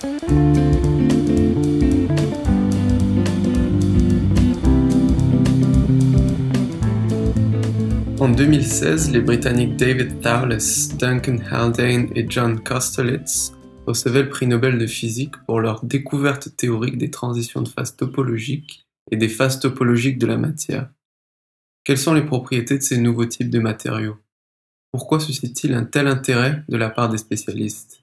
En 2016, les Britanniques David Thouless, Duncan Haldane et John Kosterlitz recevaient le prix Nobel de physique pour leur découverte théorique des transitions de phase topologiques et des phases topologiques de la matière. Quelles sont les propriétés de ces nouveaux types de matériaux? Pourquoi suscite-t-il un tel intérêt de la part des spécialistes?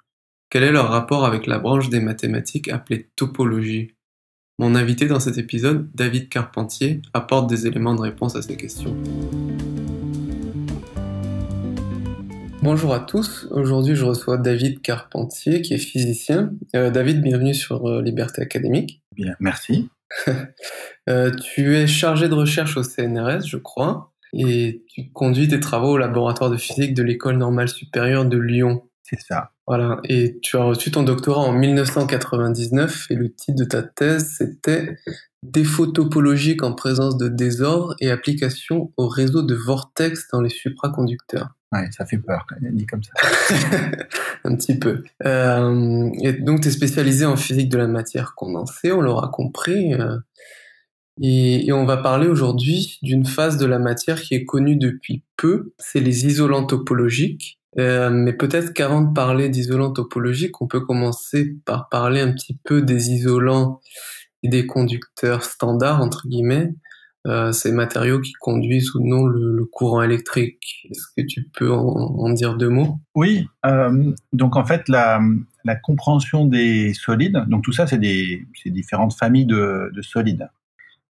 Quel est leur rapport avec la branche des mathématiques appelée topologie? Mon invité dans cet épisode, David Carpentier, apporte des éléments de réponse à ces questions. Bonjour à tous, aujourd'hui je reçois David Carpentier qui est physicien. David, bienvenue sur Liberté Académique. Bien, merci. Tu es chargé de recherche au CNRS, je crois, et tu conduis tes travaux au laboratoire de physique de l'École normale supérieure de Lyon. C'est ça. Voilà, et tu as reçu ton doctorat en 1999 et le titre de ta thèse c'était Défauts topologiques en présence de désordre et application au réseau de vortex dans les supraconducteurs. Ouais, ça fait peur quand même, dit comme ça. Un petit peu. Et donc, tu es spécialisé en physique de la matière condensée, on l'aura compris. Et on va parler aujourd'hui d'une phase de la matière qui est connue depuis peu, c'est les isolants topologiques. Mais peut-être qu'avant de parler d'isolants topologiques, on peut commencer par parler un petit peu des isolants et des conducteurs standards, entre guillemets. Ces matériaux qui conduisent ou non le courant électrique. Est-ce que tu peux en dire deux mots? Oui, donc en fait, la compréhension des solides, donc tout ça, c'est différentes familles de solides.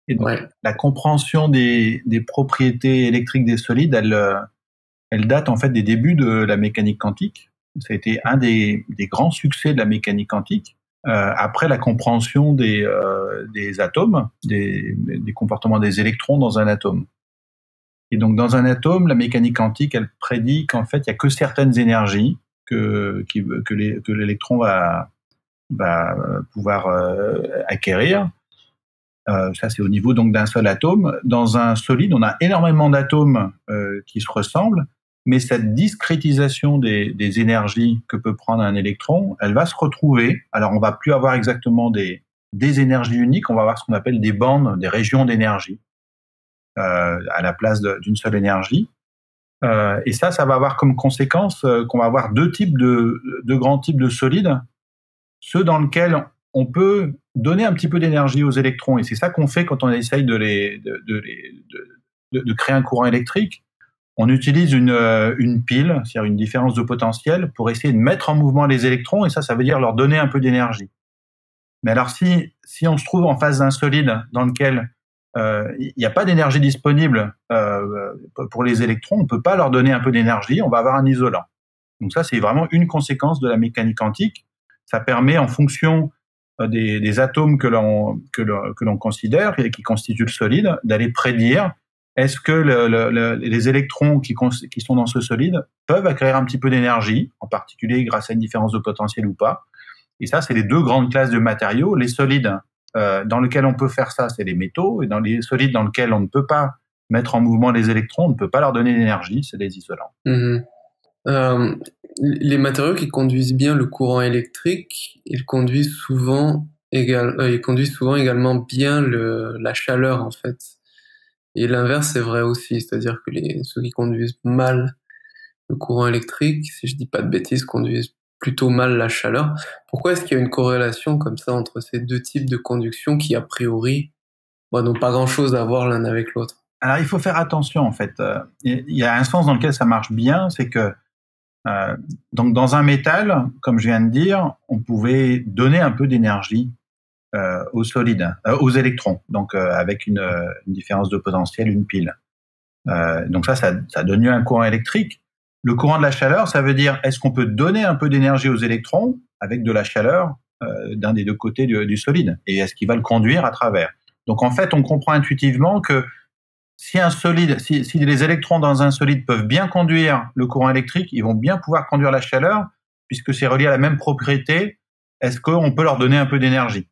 Et donc, la compréhension des propriétés électriques des solides, elle date en fait des débuts de la mécanique quantique. Ça a été un des grands succès de la mécanique quantique. Après la compréhension des atomes, des comportements des électrons dans un atome. Et donc dans un atome, la mécanique quantique, elle prédit qu'en fait, il y a que certaines énergies que l'électron va pouvoir acquérir. Ça, c'est au niveau donc d'un seul atome. Dans un solide, on a énormément d'atomes qui se ressemblent, mais cette discrétisation des énergies que peut prendre un électron, elle va se retrouver. Alors, on va plus avoir exactement des énergies uniques, on va avoir ce qu'on appelle des bandes, des régions d'énergie à la place d'une seule énergie. Et ça va avoir comme conséquence qu'on va avoir deux grands types de solides, ceux dans lesquels on peut donner un petit peu d'énergie aux électrons. Et c'est ça qu'on fait quand on essaye de créer un courant électrique. On utilise une pile, c'est-à-dire une différence de potentiel, pour essayer de mettre en mouvement les électrons, et ça veut dire leur donner un peu d'énergie. Mais alors, si on se trouve en face d'un solide dans lequel il n'y a pas d'énergie disponible pour les électrons, on ne peut pas leur donner un peu d'énergie, on va avoir un isolant. Donc ça, c'est vraiment une conséquence de la mécanique quantique. Ça permet, en fonction des atomes que l'on considère et qui constituent le solide, d'aller prédire est-ce que les électrons qui sont dans ce solide peuvent acquérir un petit peu d'énergie, en particulier grâce à une différence de potentiel ou pas. Et ça, c'est les deux grandes classes de matériaux. Les solides dans lesquels on peut faire ça, c'est les métaux, et dans les solides dans lesquels on ne peut pas mettre en mouvement les électrons, on ne peut pas leur donner d'énergie, c'est des isolants. Les matériaux qui conduisent bien le courant électrique, ils conduisent souvent également bien la chaleur, en fait. Et l'inverse est vrai aussi, c'est-à-dire que ceux qui conduisent mal le courant électrique, si je dis pas de bêtises, conduisent plutôt mal la chaleur. Pourquoi est-ce qu'il y a une corrélation comme ça entre ces deux types de conduction qui, a priori, n'ont pas grand-chose à voir l'un avec l'autre? Alors, il faut faire attention, en fait. Il y a un sens dans lequel ça marche bien, c'est que donc dans un métal, comme je viens de dire, on pouvait donner un peu d'énergie aux solides, aux électrons, donc avec une différence de potentiel, une pile. Donc ça donne lieu à un courant électrique. Le courant de la chaleur, ça veut dire est-ce qu'on peut donner un peu d'énergie aux électrons avec de la chaleur d'un des deux côtés du solide, et est-ce qu'il va le conduire à travers. Donc en fait, on comprend intuitivement que si les électrons dans un solide peuvent bien conduire le courant électrique, ils vont bien pouvoir conduire la chaleur, puisque c'est relié à la même propriété. Est-ce qu'on peut leur donner un peu d'énergie?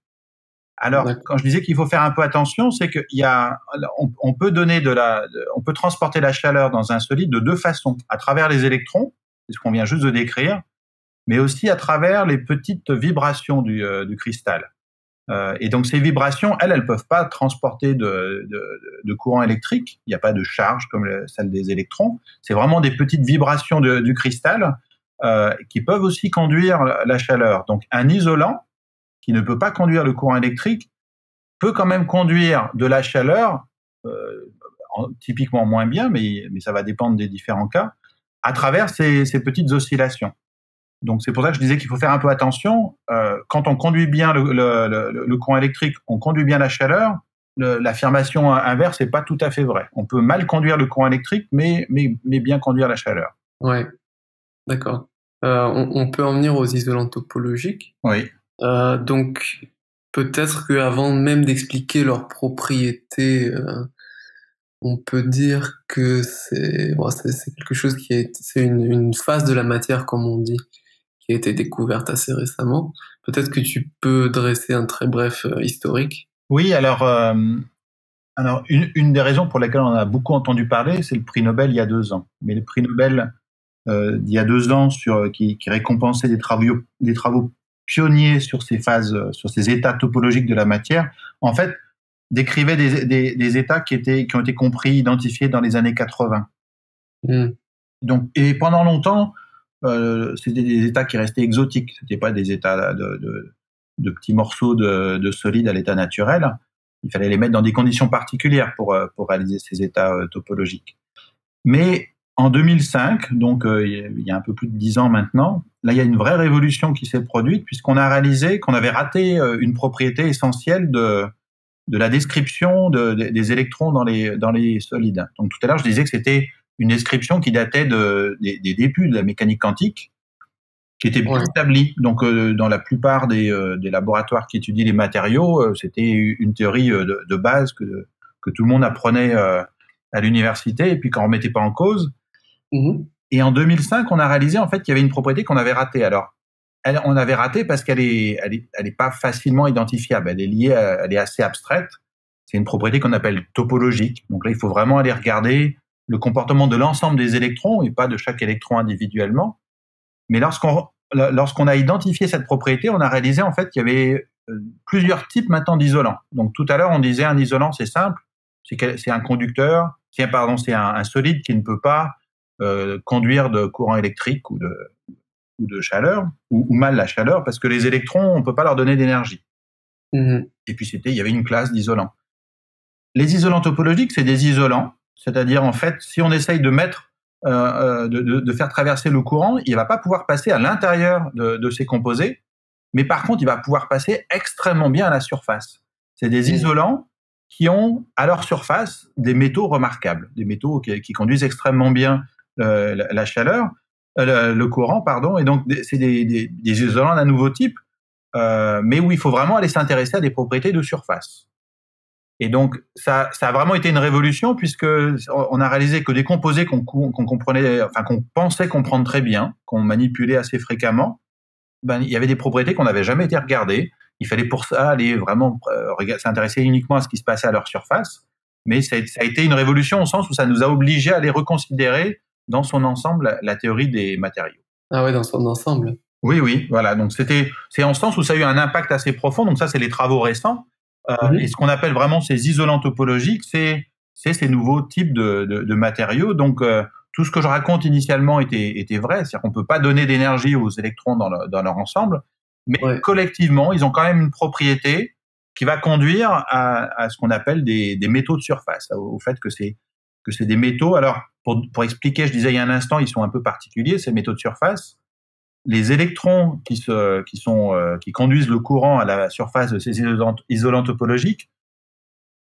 Alors, quand je disais qu'il faut faire un peu attention, c'est on peut transporter la chaleur dans un solide de deux façons. À travers les électrons, c'est ce qu'on vient juste de décrire, mais aussi à travers les petites vibrations du cristal. Et donc ces vibrations, elles peuvent pas transporter de courant électrique. Il n'y a pas de charge comme celle des électrons. C'est vraiment des petites vibrations du cristal qui peuvent aussi conduire la chaleur. Donc un isolant qui ne peut pas conduire le courant électrique peut quand même conduire de la chaleur, typiquement moins bien, mais ça va dépendre des différents cas, à travers ces petites oscillations. Donc c'est pour ça que je disais qu'il faut faire un peu attention. Quand on conduit bien le courant électrique, on conduit bien la chaleur. L'affirmation inverse n'est pas tout à fait vraie. On peut mal conduire le courant électrique, mais bien conduire la chaleur. Ouais, d'accord. On peut en venir aux isolants topologiques. Oui. Donc peut-être qu'avant même d'expliquer leurs propriétés, on peut dire que c'est quelque chose c'est une phase de la matière, comme on dit, qui a été découverte assez récemment. Peut-être que tu peux dresser un très bref historique. Oui, alors une des raisons pour lesquelles on a beaucoup entendu parler, c'est le prix Nobel il y a 2 ans. Mais le prix Nobel d'il y a 2 ans qui récompensait des travaux pionniers sur ces phases, sur ces états topologiques de la matière, en fait, décrivait des états qui ont été compris, identifiés dans les années 80. Donc, et pendant longtemps, c'était des états qui restaient exotiques. C'était pas des états de petits morceaux de solide à l'état naturel. Il fallait les mettre dans des conditions particulières pour réaliser ces états topologiques. Mais en 2005, donc il y a un peu plus de 10 ans maintenant, là il y a une vraie révolution qui s'est produite puisqu'on a réalisé qu'on avait raté une propriété essentielle de la description des électrons dans les solides. Donc tout à l'heure je disais que c'était une description qui datait des débuts de la mécanique quantique, qui était bien établie. Donc dans la plupart des laboratoires qui étudient les matériaux, c'était une théorie de base que tout le monde apprenait à l'université et puis qu'on remettait pas en cause. Et en 2005, on a réalisé en fait qu'il y avait une propriété qu'on avait ratée. Alors on avait raté parce qu'elle est pas facilement identifiable. Elle est assez abstraite. C'est une propriété qu'on appelle topologique. Donc là, il faut vraiment aller regarder le comportement de l'ensemble des électrons et pas de chaque électron individuellement. Mais lorsqu'on a identifié cette propriété, on a réalisé en fait qu'il y avait plusieurs types maintenant d'isolants. Donc tout à l'heure, on disait un isolant, c'est simple, c'est un conducteur, c'est un solide qui ne peut pas conduire de courant électrique ou de chaleur, ou mal la chaleur, parce que les électrons, on peut pas leur donner d'énergie. Et puis il y avait une classe d'isolants. Les isolants topologiques, c'est des isolants, c'est-à-dire en fait, si on essaye de mettre, de faire traverser le courant, il va pas pouvoir passer à l'intérieur de ces composés, mais par contre, il va pouvoir passer extrêmement bien à la surface. C'est des isolants qui ont à leur surface des métaux remarquables, des métaux qui conduisent extrêmement bien la chaleur, le courant, pardon, et donc c'est des isolants d'un nouveau type, mais où il faut vraiment aller s'intéresser à des propriétés de surface. Et donc ça a vraiment été une révolution puisque on a réalisé que des composés qu'on comprenait, enfin qu'on pensait comprendre très bien, qu'on manipulait assez fréquemment, il y avait des propriétés qu'on n'avait jamais été regardées. Il fallait pour ça aller vraiment s'intéresser uniquement à ce qui se passait à leur surface. Mais ça a été une révolution au sens où ça nous a obligés à aller reconsidérer dans son ensemble la théorie des matériaux. Ah ouais, dans son ensemble. Oui, voilà. Donc c'est en ce sens où ça a eu un impact assez profond. Donc ça, c'est les travaux récents. Et ce qu'on appelle vraiment ces isolants topologiques, c'est ces nouveaux types de matériaux. Donc tout ce que je raconte initialement était vrai, c'est-à-dire qu'on peut pas donner d'énergie aux électrons dans leur ensemble, mais collectivement, ils ont quand même une propriété qui va conduire à ce qu'on appelle des métaux de surface, au fait que c'est des métaux. Alors pour expliquer, je disais il y a un instant, ils sont un peu particuliers ces métaux de surface. Les électrons qui conduisent le courant à la surface de ces isolants topologiques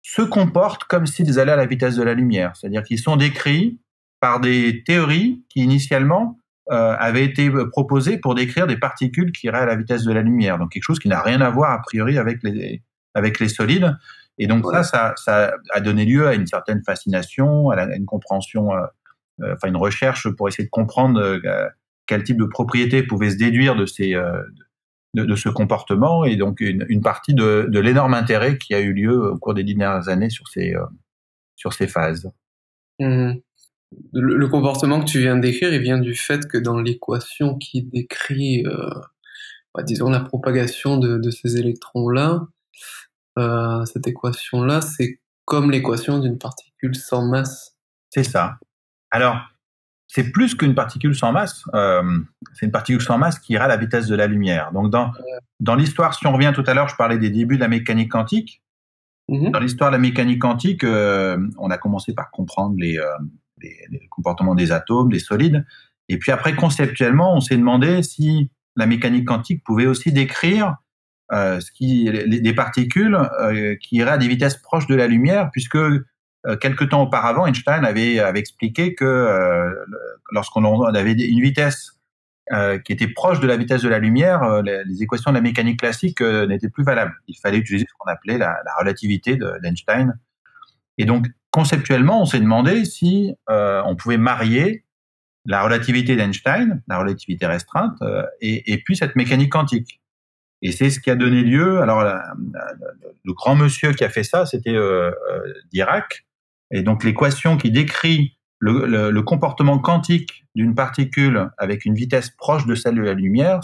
se comportent comme s'ils allaient à la vitesse de la lumière. C'est-à-dire qu'ils sont décrits par des théories qui, initialement, avaient été proposées pour décrire des particules qui iraient à la vitesse de la lumière. Donc, quelque chose qui n'a rien à voir, a priori, avec les solides. Et donc, ça a donné lieu à une certaine fascination, à une compréhension, une recherche pour essayer de comprendre quel type de propriété pouvait se déduire de ce comportement, et donc une partie de l'énorme intérêt qui a eu lieu au cours des dernières années sur ces phases. Le comportement que tu viens de décrire, il vient du fait que dans l'équation qui décrit, disons, la propagation de ces électrons-là, cette équation-là, c'est comme l'équation d'une particule sans masse. C'est ça. Alors, c'est plus qu'une particule sans masse. C'est une particule sans masse qui ira à la vitesse de la lumière. Donc, dans l'histoire, si on revient tout à l'heure, je parlais des débuts de la mécanique quantique. Dans l'histoire de la mécanique quantique, on a commencé par comprendre les comportements des atomes, des solides. Et puis après, conceptuellement, on s'est demandé si la mécanique quantique pouvait aussi décrire des particules qui iraient à des vitesses proches de la lumière, puisque quelque temps auparavant, Einstein avait expliqué que lorsqu'on avait une vitesse qui était proche de la vitesse de la lumière, les équations de la mécanique classique n'étaient plus valables. Il fallait utiliser ce qu'on appelait la relativité d'Einstein. Et donc, conceptuellement, on s'est demandé si on pouvait marier la relativité d'Einstein, la relativité restreinte, et puis cette mécanique quantique. Et c'est ce qui a donné lieu. Alors, le grand monsieur qui a fait ça, c'était Dirac. Et donc, l'équation qui décrit le comportement quantique d'une particule avec une vitesse proche de celle de la lumière,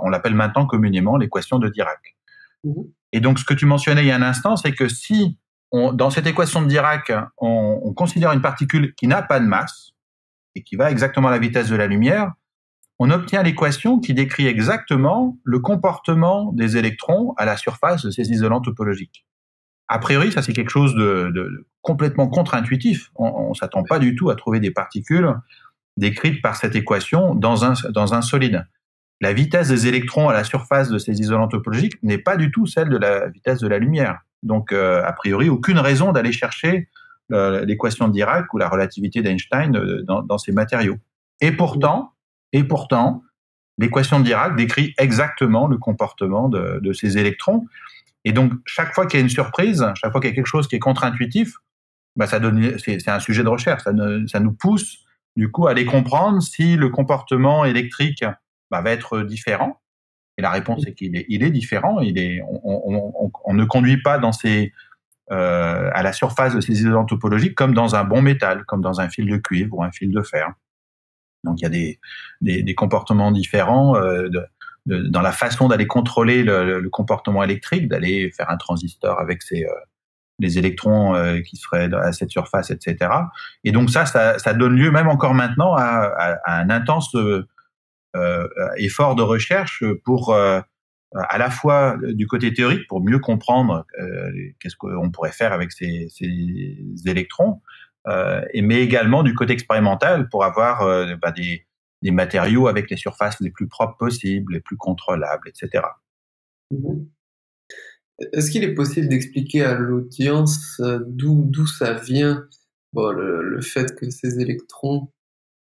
on l'appelle maintenant communément l'équation de Dirac. Et donc, ce que tu mentionnais il y a un instant, c'est que si dans cette équation de Dirac, on considère une particule qui n'a pas de masse et qui va exactement à la vitesse de la lumière, on obtient l'équation qui décrit exactement le comportement des électrons à la surface de ces isolants topologiques. A priori, ça c'est quelque chose de complètement contre-intuitif. On s'attend pas du tout à trouver des particules décrites par cette équation dans un solide. La vitesse des électrons à la surface de ces isolants topologiques n'est pas du tout celle de la vitesse de la lumière. Donc, a priori, aucune raison d'aller chercher l'équation de Dirac ou la relativité d'Einstein dans ces matériaux. Et pourtant, l'équation de Dirac décrit exactement le comportement de ces électrons. Et donc, chaque fois qu'il y a une surprise, chaque fois qu'il y a quelque chose qui est contre-intuitif, c'est un sujet de recherche. Ça nous pousse, du coup, à aller comprendre si le comportement électrique va être différent. Et la réponse est qu'il est différent. On ne conduit pas à la surface de ces isolants topologiques comme dans un bon métal, comme dans un fil de cuivre ou un fil de fer. Donc, il y a des comportements différents dans la façon d'aller contrôler le comportement électrique, d'aller faire un transistor avec les électrons qui seraient à cette surface, etc. Et donc ça donne lieu même encore maintenant à un intense effort de recherche pour à la fois du côté théorique pour mieux comprendre qu'est-ce qu'on pourrait faire avec ces électrons, mais également du côté expérimental pour avoir des matériaux avec les surfaces les plus propres possibles, les plus contrôlables, etc. Est-ce qu'il est possible d'expliquer à l'audience d'où ça vient, le fait que ces électrons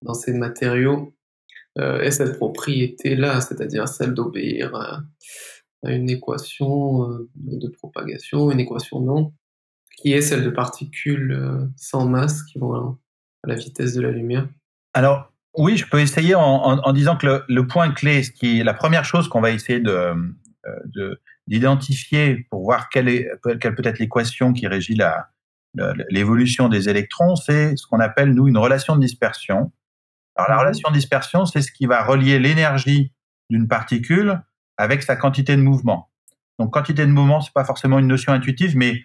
dans ces matériaux aient cette propriété-là, c'est-à-dire celle d'obéir à une équation de propagation, une équation non, qui est celle de particules sans masse qui vont à la vitesse de la lumière? Alors, oui, je peux essayer en disant que le point clé, la première chose qu'on va essayer d'identifier pour voir quelle peut être l'équation qui régit l'évolution des électrons, c'est ce qu'on appelle, nous, une relation de dispersion. Alors, la relation de dispersion, c'est ce qui va relier l'énergie d'une particule avec sa quantité de mouvement. Donc, quantité de mouvement, c'est pas forcément une notion intuitive, mais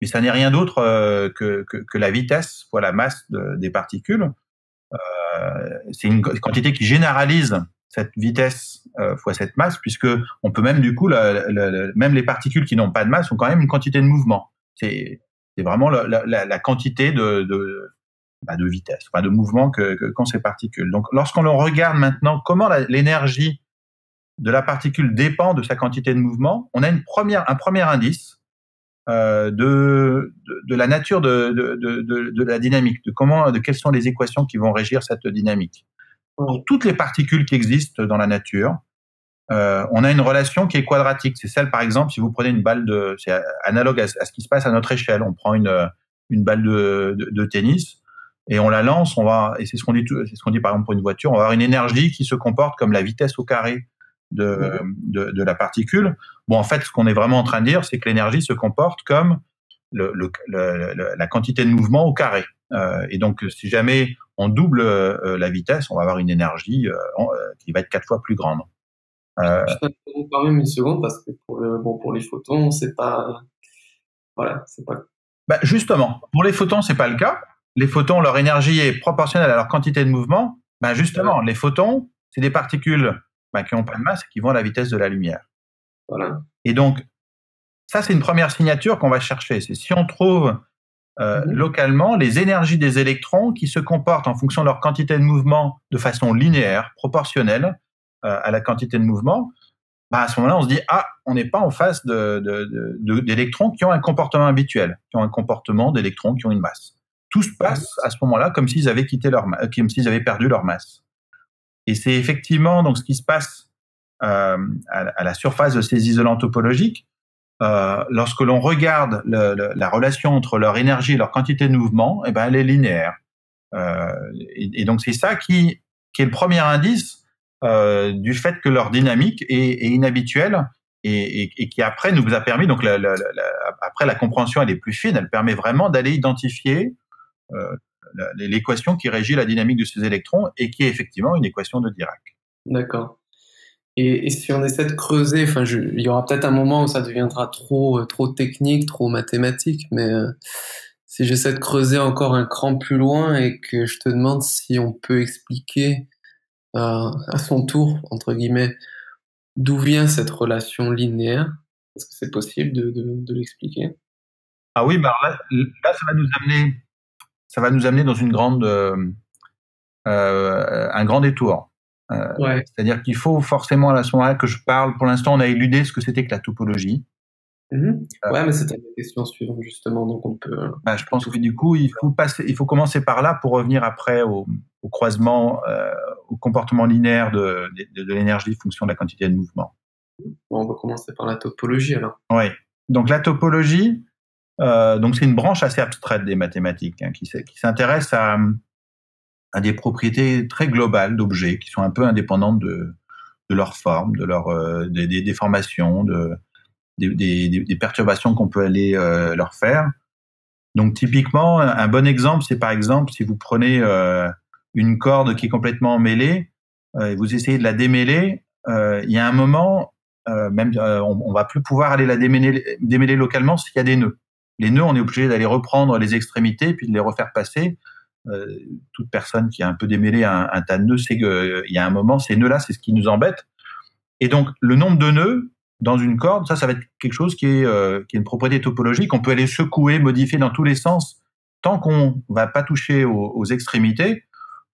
ça n'est rien d'autre que la vitesse fois la masse des particules. C'est une quantité qui généralise cette vitesse fois cette masse, puisque on peut même du coup même les particules qui n'ont pas de masse ont quand même une quantité de mouvement. C'est vraiment la quantité de vitesse, de mouvement qu'ont ces particules. Donc, lorsqu'on regarde maintenant comment l'énergie de la particule dépend de sa quantité de mouvement, on a un premier indice de la nature de la dynamique, de quelles sont les équations qui vont régir cette dynamique. Pour toutes les particules qui existent dans la nature, on a une relation qui est quadratique. C'est celle, par exemple, si vous prenez une balle c'est analogue à ce qui se passe à notre échelle. On prend une balle de tennis et on la lance, et c'est ce qu'on dit par exemple pour une voiture, on va avoir une énergie qui se comporte comme la vitesse au carré de la particule. Bon, en fait, ce qu'on est vraiment en train de dire, c'est que l'énergie se comporte comme la quantité de mouvement au carré. Et donc, si jamais on double la vitesse, on va avoir une énergie qui va être 4 fois plus grande. Je t'interromps quand même une seconde parce que pour les photons, c'est pas, voilà, c'est pas. Bah, justement, pour les photons, c'est pas le cas. Les photons, leur énergie est proportionnelle à leur quantité de mouvement. Ben justement, les photons, c'est des particules qui n'ont pas de masse et qui vont à la vitesse de la lumière. Voilà. Et donc, ça, c'est une première signature qu'on va chercher. C'est si on trouve localement les énergies des électrons qui se comportent en fonction de leur quantité de mouvement de façon linéaire, proportionnelle à la quantité de mouvement, à ce moment-là, on se dit on n'est pas en face d'électrons qui ont un comportement habituel, qui ont un comportement d'électrons qui ont une masse. Tout se passe à ce moment-là comme s'ils avaient comme s'ils avaient perdu leur masse. Et c'est effectivement donc ce qui se passe à la surface de ces isolants topologiques. Lorsque l'on regarde la relation entre leur énergie et leur quantité de mouvement, elle est linéaire. Et donc c'est ça qui est le premier indice du fait que leur dynamique est inhabituelle et qui après nous a permis, donc après la compréhension elle est plus fine, elle permet vraiment d'aller identifier l'équation qui régit la dynamique de ces électrons et qui est effectivement une équation de Dirac. D'accord. Et si on essaie de creuser, il y aura peut-être un moment où ça deviendra trop technique, trop mathématique, mais si j'essaie de creuser encore un cran plus loin et que je te demande si on peut expliquer à son tour, entre guillemets, d'où vient cette relation linéaire, est-ce que c'est possible de l'expliquer? Ah oui, là, ça va nous amener dans une un grand détour. Ouais. C'est-à-dire qu'il faut forcément à ce moment-là que je parle. Pour l'instant, on a éludé ce que c'était que la topologie. Ouais, mais c'était la question suivante justement, donc on peut. Je pense que du coup, il faut commencer par là pour revenir après au croisement, au comportement linéaire de l'énergie fonction de la quantité de mouvement. Bon, on va commencer par la topologie alors. Oui. Donc la topologie, donc c'est une branche assez abstraite des mathématiques qui s'intéresse à des propriétés très globales d'objets qui sont un peu indépendantes de leur forme, de leur des déformations, des perturbations qu'on peut aller leur faire. Donc typiquement, un bon exemple, c'est par exemple si vous prenez une corde qui est complètement mêlée et vous essayez de la démêler, il y a un moment, on va plus pouvoir aller la démêler localement s'il y a des nœuds. Les nœuds, on est obligé d'aller reprendre les extrémités puis de les refaire passer. Toute personne qui a un peu démêlé un tas de nœuds sait qu'il y a un moment, ces nœuds-là, c'est ce qui nous embête. Et donc, le nombre de nœuds dans une corde, ça va être quelque chose qui est une propriété topologique. On peut aller secouer, modifier dans tous les sens. Tant qu'on va pas toucher aux extrémités,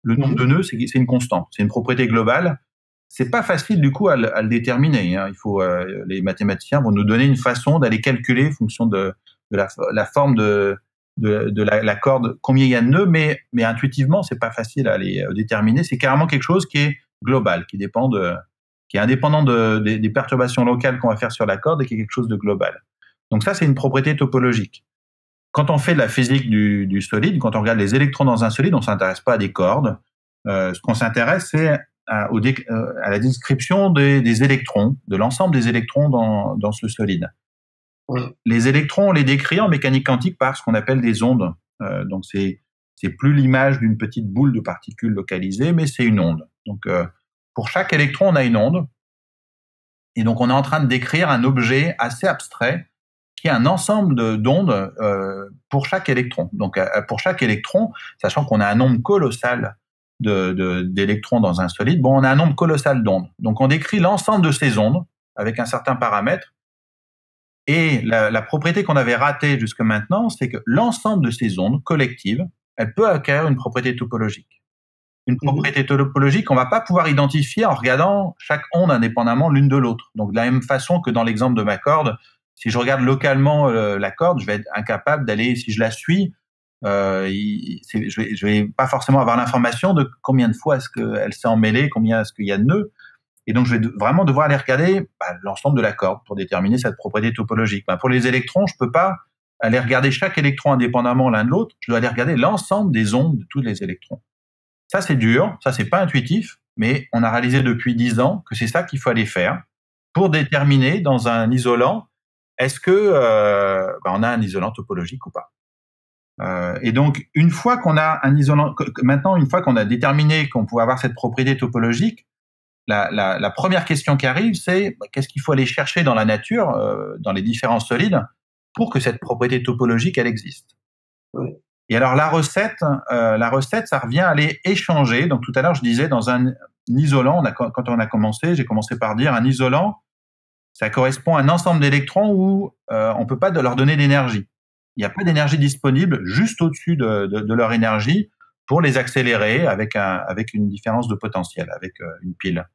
le nombre de nœuds, c'est une constante. C'est une propriété globale. C'est pas facile, du coup, à le déterminer. Il faut, les mathématiciens vont nous donner une façon d'aller calculer en fonction de la forme de la corde, combien il y a de nœuds, mais intuitivement, c'est pas facile à les déterminer. C'est carrément quelque chose qui est global, qui est indépendant des perturbations locales qu'on va faire sur la corde et qui est quelque chose de global. Donc ça, c'est une propriété topologique. Quand on fait de la physique du solide, quand on regarde les électrons dans un solide, on s'intéresse pas à des cordes. Ce qu'on s'intéresse, c'est à la description des électrons, de l'ensemble des électrons dans ce solide. Les électrons, on les décrit en mécanique quantique par ce qu'on appelle des ondes. Donc c'est plus l'image d'une petite boule de particules localisées, mais c'est une onde. Donc pour chaque électron, on a une onde. Et donc on est en train de décrire un objet assez abstrait qui est un ensemble d'ondes pour chaque électron. Donc pour chaque électron, sachant qu'on a un nombre colossal d'électrons dans un solide, on a un nombre colossal d'ondes. Donc on décrit l'ensemble de ces ondes avec un certain paramètre. Et la propriété qu'on avait ratée jusque maintenant, c'est que l'ensemble de ces ondes collectives, elles peuvent acquérir une propriété topologique. Une propriété topologique qu'on va pas pouvoir identifier en regardant chaque onde indépendamment l'une de l'autre. Donc de la même façon que dans l'exemple de ma corde, si je regarde localement la corde, je vais être incapable d'aller, si je la suis, je vais pas forcément avoir l'information de combien de fois est-ce qu'elle s'est emmêlée, combien est-ce qu'il y a de nœuds. Et donc, je vais vraiment devoir aller regarder l'ensemble de la corde pour déterminer cette propriété topologique. Pour les électrons, je peux pas aller regarder chaque électron indépendamment l'un de l'autre. Je dois aller regarder l'ensemble des ondes de tous les électrons. Ça, c'est dur. Ça, c'est pas intuitif. Mais on a réalisé depuis 10 ans que c'est ça qu'il faut aller faire pour déterminer dans un isolant est-ce que on a un isolant topologique ou pas. Et donc, une fois qu'on a un isolant, maintenant, une fois qu'on a déterminé qu'on pouvait avoir cette propriété topologique, la première question qui arrive, c'est qu'est-ce qu'il faut aller chercher dans la nature, dans les différents solides, pour que cette propriété topologique, elle existe. Oui. Et alors, la recette, ça revient à aller échanger. Donc, tout à l'heure, je disais, dans un isolant, quand on a commencé, j'ai commencé par dire un isolant, ça correspond à un ensemble d'électrons où on peut pas leur donner d'énergie. Il n'y a pas d'énergie disponible juste au-dessus de leur énergie pour les accélérer avec une différence de potentiel, avec une pile.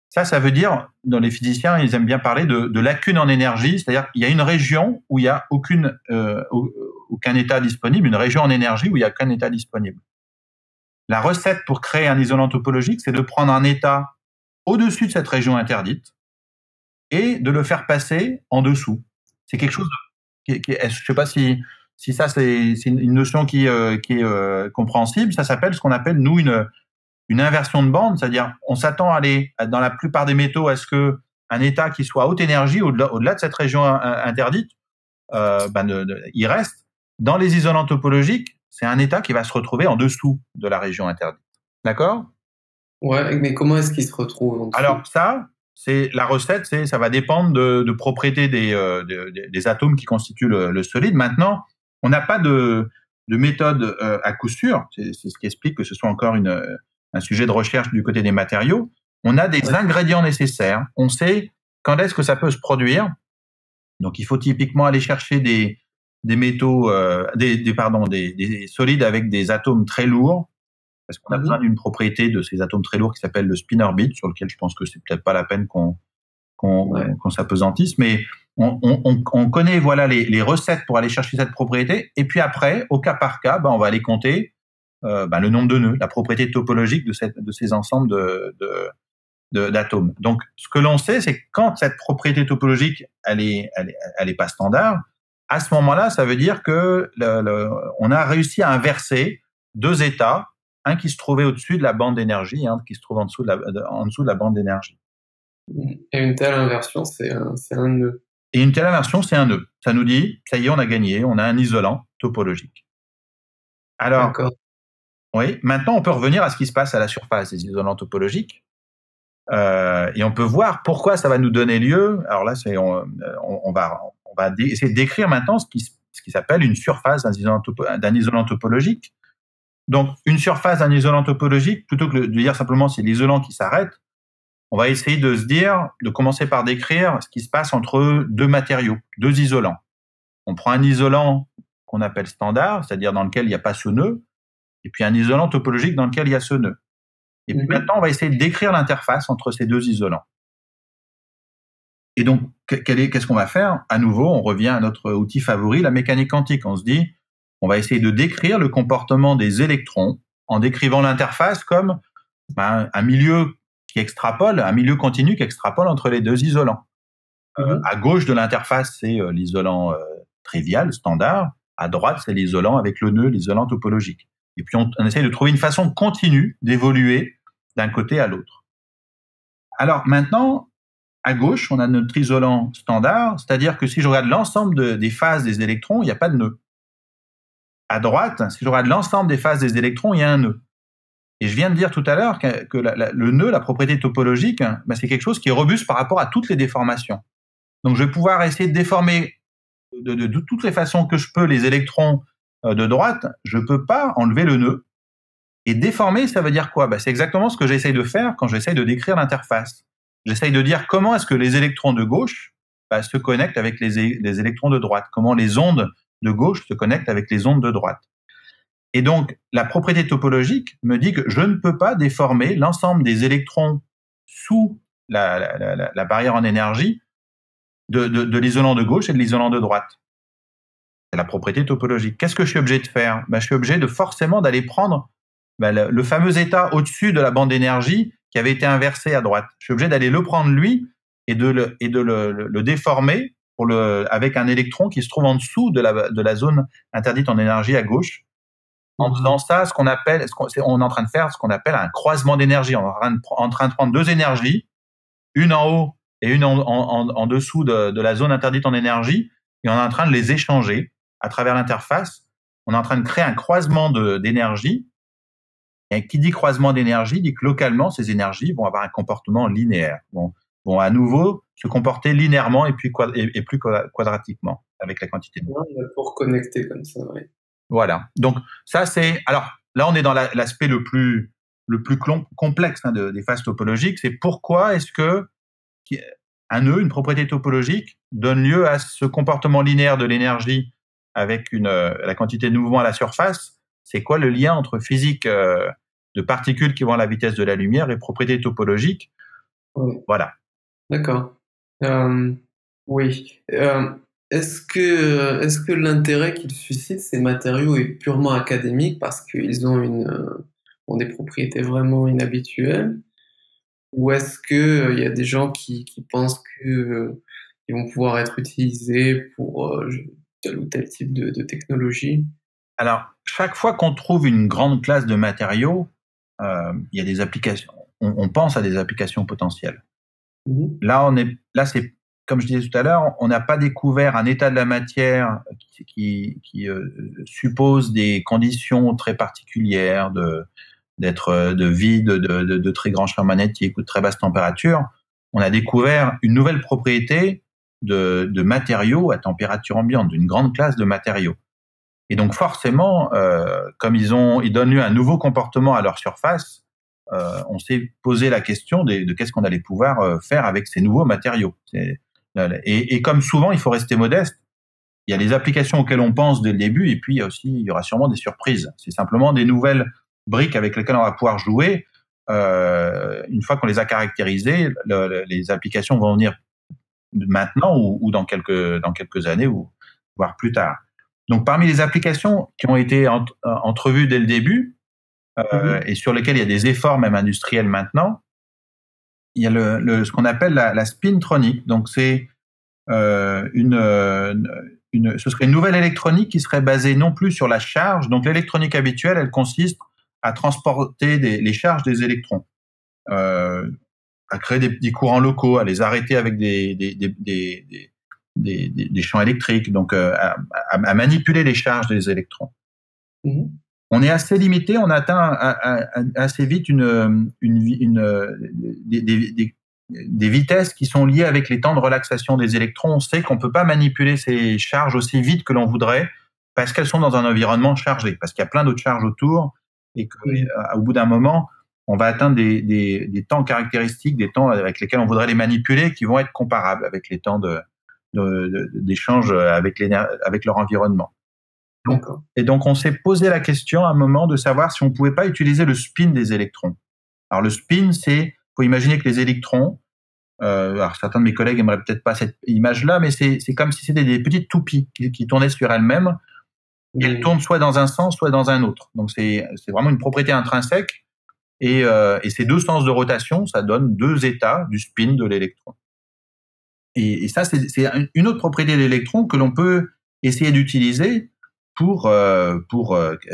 Ça veut dire, dans les physiciens, ils aiment bien parler de lacune en énergie, c'est-à-dire qu'il y a une région où il n'y a aucun état disponible, une région en énergie où il n'y a aucun état disponible. La recette pour créer un isolant topologique, c'est de prendre un état au-dessus de cette région interdite et de le faire passer en dessous. C'est quelque chose je ne sais pas si ça c'est une notion qui est compréhensible. Ça s'appelle ce qu'on appelle nous une inversion de bande, c'est-à-dire on s'attend à aller dans la plupart des métaux à ce que un état qui soit haute énergie au-delà de cette région interdite, il reste. Dans les isolants topologiques, c'est un état qui va se retrouver en dessous de la région interdite. D'accord ? Ouais, mais comment est-ce qu'il se retrouve en dessous ? Alors c'est la recette, ça va dépendre de propriétés des atomes qui constituent le solide. Maintenant, on n'a pas de méthode à coup sûr. C'est ce qui explique que ce soit encore un sujet de recherche du côté des matériaux. On a des ingrédients nécessaires. On sait quand est-ce que ça peut se produire. Donc, il faut typiquement aller chercher des métaux, des solides avec des atomes très lourds. Parce qu'on a besoin d'une propriété de ces atomes très lourds qui s'appelle le spin orbit, sur lequel je pense que c'est peut-être pas la peine qu'on s'apesantisse, mais on connaît voilà les recettes pour aller chercher cette propriété, et puis après, au cas par cas, on va aller compter le nombre de nœuds, la propriété topologique de ces ensembles d'atomes. Donc, ce que l'on sait, c'est que quand cette propriété topologique elle est pas standard, à ce moment-là, ça veut dire que on a réussi à inverser deux états. Un qui se trouvait au-dessus de la bande d'énergie, un qui se trouve en dessous de la bande d'énergie. Et une telle inversion, c'est un nœud. Et une telle inversion, c'est un nœud. Ça nous dit, ça y est, on a gagné, on a un isolant topologique. Alors, oui, maintenant, on peut revenir à ce qui se passe à la surface des isolants topologiques. Et on peut voir pourquoi ça va nous donner lieu. Alors là, on va essayer de décrire maintenant ce qui s'appelle une surface d'un isolant topologique. Donc, une surface d'un isolant topologique, plutôt que de dire simplement c'est l'isolant qui s'arrête, on va essayer de commencer par décrire ce qui se passe entre deux matériaux, deux isolants. On prend un isolant qu'on appelle standard, c'est-à-dire dans lequel il n'y a pas ce nœud, et puis un isolant topologique dans lequel il y a ce nœud. Et puis maintenant, on va essayer de décrire l'interface entre ces deux isolants. Et donc, qu'est-ce qu'on va faire ? À nouveau, on revient à notre outil favori, la mécanique quantique. On se dit, on va essayer de décrire le comportement des électrons en décrivant l'interface comme un milieu qui extrapole, un milieu continu qui extrapole entre les deux isolants. À gauche de l'interface, c'est l'isolant trivial, standard. À droite, c'est l'isolant avec le nœud, l'isolant topologique. Et puis, on essaie de trouver une façon continue d'évoluer d'un côté à l'autre. Alors maintenant, à gauche, on a notre isolant standard, c'est-à-dire que si je regarde l'ensemble des phases des électrons, il n'y a pas de nœud. À droite, si je regarde l'ensemble des phases des électrons, il y a un nœud. Et je viens de dire tout à l'heure que le nœud, la propriété topologique, c'est quelque chose qui est robuste par rapport à toutes les déformations. Donc, je vais pouvoir essayer de déformer de toutes les façons que je peux les électrons de droite. Je ne peux pas enlever le nœud. Et déformer, ça veut dire quoi ? C'est exactement ce que j'essaye de faire quand j'essaye de décrire l'interface. J'essaye de dire comment est-ce que les électrons de gauche se connectent avec les électrons de droite, comment les ondes de gauche se connectent avec les ondes de droite. Et donc, la propriété topologique me dit que je ne peux pas déformer l'ensemble des électrons sous la barrière en énergie de l'isolant de gauche et de l'isolant de droite. C'est la propriété topologique. Qu'est-ce que je suis obligé de faire ? Je suis obligé forcément d'aller prendre le fameux état au-dessus de la bande d'énergie qui avait été inversé à droite. Je suis obligé d'aller le prendre lui et de le déformer avec un électron qui se trouve en dessous de la zone interdite en énergie à gauche. En faisant ça, on est en train de faire ce qu'on appelle un croisement d'énergie. On est en train de prendre deux énergies, une en haut et une en dessous de la zone interdite en énergie, et on est en train de les échanger à travers l'interface on est en train de créer un croisement d'énergie. Et qui dit croisement d'énergie dit que localement, ces énergies vont avoir un comportement linéaire, vont à nouveau se comporter linéairement et plus quadratiquement avec la quantité de. Pour connecter comme ça, oui. Voilà. Donc ça c'est. Alors là, on est dans l'aspect le plus complexe des phases topologiques. C'est pourquoi est-ce que un nœud, une propriété topologique, donne lieu à ce comportement linéaire de l'énergie avec la quantité de mouvement à la surface. C'est quoi le lien entre physique de particules qui vont à la vitesse de la lumière et propriétés topologiques? Oui. Voilà. D'accord. Oui. Est-ce que l'intérêt qu'ils suscitent, ces matériaux, est purement académique parce qu'ils ont des propriétés vraiment inhabituelles? Ou est-ce que y a des gens qui pensent que ils vont pouvoir être utilisés pour tel ou tel type de technologie? Alors, chaque fois qu'on trouve une grande classe de matériaux, il y a des applications. On pense à des applications potentielles. Là, c'est comme je disais tout à l'heure, on n'a pas découvert un état de la matière qui suppose des conditions très particulières d'être de vide, de très grands champs magnétiques ou de très basse température. On a découvert une nouvelle propriété de matériaux à température ambiante, d'une grande classe de matériaux. Et donc forcément, comme ils donnent lieu à un nouveau comportement à leur surface, on s'est posé la question de qu'est-ce qu'on allait pouvoir faire avec ces nouveaux matériaux. Et comme souvent, il faut rester modeste. Il y a les applications auxquelles on pense dès le début, et puis il y aura sûrement des surprises. C'est simplement des nouvelles briques avec lesquelles on va pouvoir jouer. Une fois qu'on les a caractérisées, les applications vont venir maintenant ou dans quelques années ou voire plus tard. Donc, parmi les applications qui ont été entrevues dès le début et sur lesquelles il y a des efforts même industriels maintenant, il y a ce qu'on appelle la spintronique. Donc, c'est ce serait une nouvelle électronique qui serait basée non plus sur la charge. Donc, l'électronique habituelle, elle consiste à transporter les charges des électrons, à créer des courants locaux, à les arrêter avec des champs électriques, donc à manipuler les charges des électrons. On est assez limité, on atteint assez vite des vitesses qui sont liées avec les temps de relaxation des électrons. On sait qu'on peut pas manipuler ces charges aussi vite que l'on voudrait parce qu'elles sont dans un environnement chargé, parce qu'il y a plein d'autres charges autour et qu'au bout d'un moment, on va atteindre des temps caractéristiques, des temps avec lesquels on voudrait les manipuler qui vont être comparables avec les temps d'échange avec leur environnement. Et donc, on s'est posé la question à un moment de savoir si on pouvait pas utiliser le spin des électrons. Alors, le spin, faut imaginer que les électrons, alors certains de mes collègues aimeraient peut-être pas cette image-là, mais c'est comme si c'était des petites toupies qui tournaient sur elles-mêmes. Et elles tournent soit dans un sens, soit dans un autre. Donc, c'est vraiment une propriété intrinsèque. Et ces deux sens de rotation, ça donne deux états du spin de l'électron. Et ça, c'est une autre propriété de l'électron que l'on peut essayer d'utiliser pour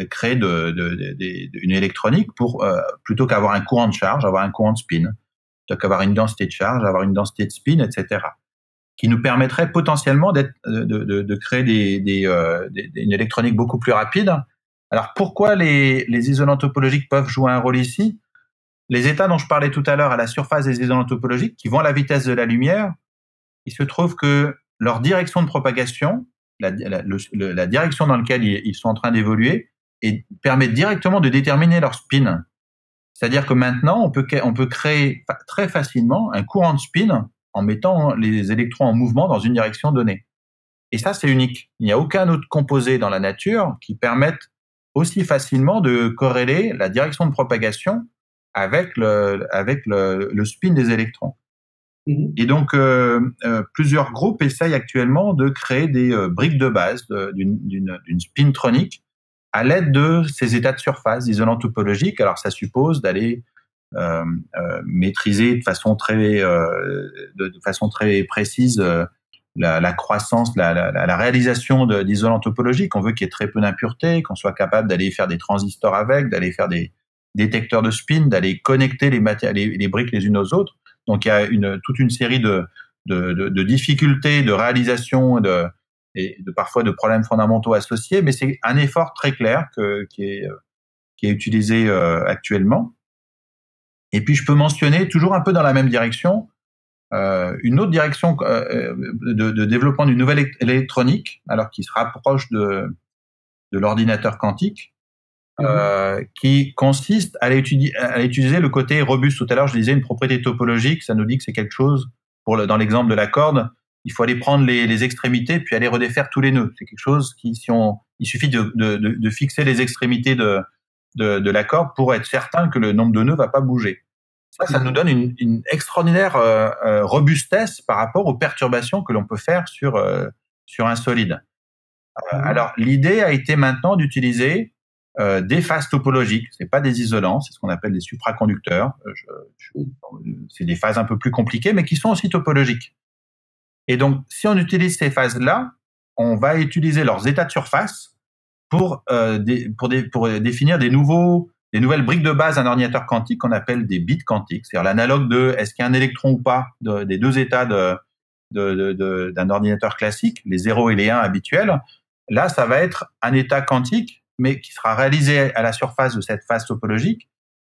créer une électronique plutôt qu'avoir un courant de charge, avoir un courant de spin, plutôt qu'avoir une densité de charge, avoir une densité de spin, etc. Qui nous permettrait potentiellement de créer une électronique beaucoup plus rapide. Alors pourquoi les isolants topologiques peuvent jouer un rôle ici? Les états dont je parlais tout à l'heure à la surface des isolants topologiques, qui vont à la vitesse de la lumière, il se trouve que leur direction de propagation, la direction dans laquelle ils sont en train d'évoluer, permet directement de déterminer leur spin. C'est-à-dire que maintenant, on peut créer très facilement un courant de spin en mettant les électrons en mouvement dans une direction donnée. Et ça, c'est unique. Il n'y a aucun autre composé dans la nature qui permette aussi facilement de corréler la direction de propagation avec le spin des électrons. Et donc, plusieurs groupes essayent actuellement de créer des briques de base d'une spintronique à l'aide de ces états de surface, d'isolants topologiques. Alors, ça suppose d'aller maîtriser de façon très précise la croissance, la réalisation d'isolants topologiques. On veut qu'il y ait très peu d'impuretés, qu'on soit capable d'aller faire des transistors avec, d'aller faire des détecteurs de spin, d'aller connecter les briques les unes aux autres. Donc, il y a toute une série de difficultés de réalisation et parfois de problèmes fondamentaux associés, mais c'est un effort très clair qui est utilisé actuellement. Et puis je peux mentionner, toujours un peu dans la même direction, une autre direction de développement d'une nouvelle électronique, alors qui se rapproche de l'ordinateur quantique, qui consiste à utiliser le côté robuste. Tout à l'heure, je disais une propriété topologique, ça nous dit que c'est quelque chose, dans l'exemple de la corde, il faut aller prendre les extrémités puis aller redéfaire tous les nœuds. C'est quelque chose qui, il suffit de fixer les extrémités de la corde pour être certain que le nombre de nœuds va pas bouger. Ça nous donne une extraordinaire robustesse par rapport aux perturbations que l'on peut faire sur un solide. Alors, l'idée a été maintenant d'utiliser des phases topologiques. C'est pas des isolants, c'est ce qu'on appelle des supraconducteurs. C'est des phases un peu plus compliquées, mais qui sont aussi topologiques. Et donc, si on utilise ces phases-là, on va utiliser leurs états de surface pour définir des nouvelles briques de base d'un ordinateur quantique qu'on appelle des bits quantiques. C'est-à-dire l'analogue de est-ce qu'il y a un électron ou pas des deux états d'un ordinateur classique, les 0 et les 1 habituels. Là, ça va être un état quantique, mais qui sera réalisé à la surface de cette phase topologique.